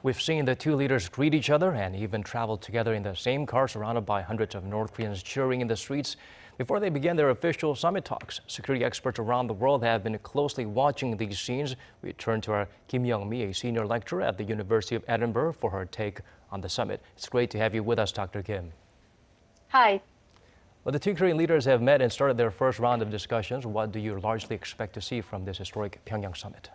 We've seen the two leaders greet each other and even travel together in the same car, surrounded by hundreds of North Koreans cheering in the streets before they begin their official summit talks. Security experts around the world have been closely watching these scenes. We turn to our Kim Young-mi, a senior lecturer at the University of Edinburgh, for her take on the summit. It's great to have you with us, Dr. Kim. Hi. Well, the two Korean leaders have met and started their first round of discussions. What do you largely expect to see from this historic Pyeongyang summit?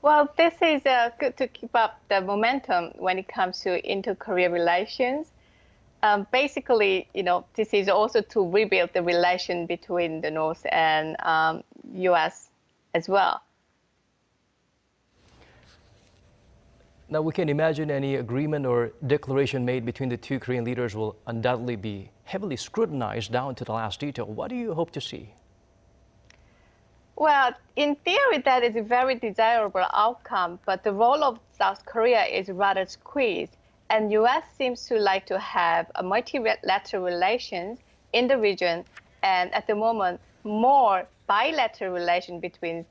Well, this is good to keep up the momentum when it comes to inter-Korea relations. Basically, this is also to rebuild the relation between the North and U.S. as well. Now, we can imagine any agreement or declaration made between the two Korean leaders will undoubtedly be heavily scrutinized down to the last detail. What do you hope to see? Well, in theory, that is a very desirable outcome, but the role of South Korea is rather squeezed, and U.S. seems to like to have a multilateral relations in the region, and at the moment, more bilateral relations between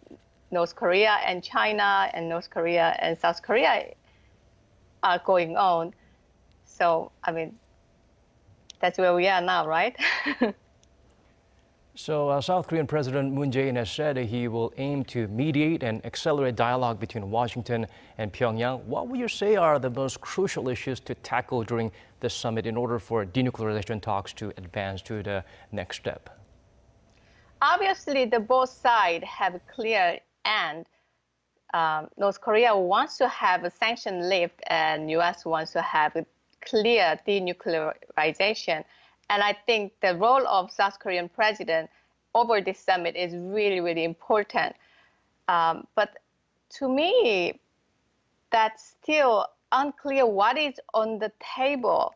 North Korea and China and North Korea and South Korea are going on. So, that's where we are now, right? So South Korean President Moon Jae-in has said he will aim to mediate and accelerate dialogue between Washington and Pyongyang. What would you say are the most crucial issues to tackle during this summit in order for denuclearization talks to advance to the next step? Obviously, both sides have a clear end. North Korea wants to have a sanction lift, and U.S. wants to have a clear denuclearization. And I think the role of South Korean president over this summit is really, really important. But to me, that's still unclear what is on the table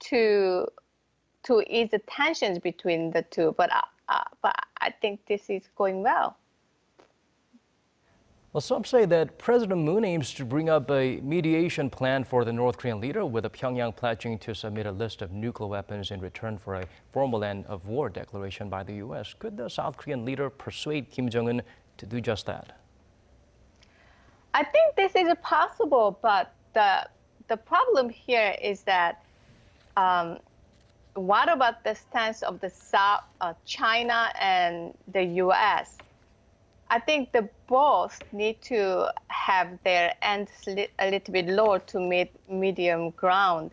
to ease the tensions between the two. But I think this is going well. Well, some say that President Moon aims to bring up a mediation plan for the North Korean leader, with Pyongyang pledging to submit a list of nuclear weapons in return for a formal end of war declaration by the U.S. Could the South Korean leader persuade Kim Jong-un to do just that? I think this is possible, but the problem here is that what about the stance of the South, China and the U.S.? I think the both need to have their ends a little bit lower to meet medium ground,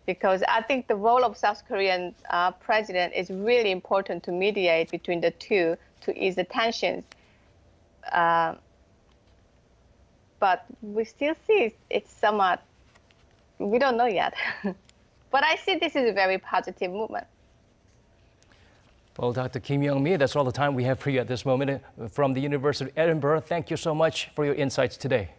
because I think the role of South Korean president is really important to mediate between the two to ease the tensions. But we still see it's somewhat, we don't know yet. But I see this is a very positive movement. Well, Dr. Kim Young-mi, that's all the time we have for you at this moment from the University of Edinburgh. Thank you so much for your insights today.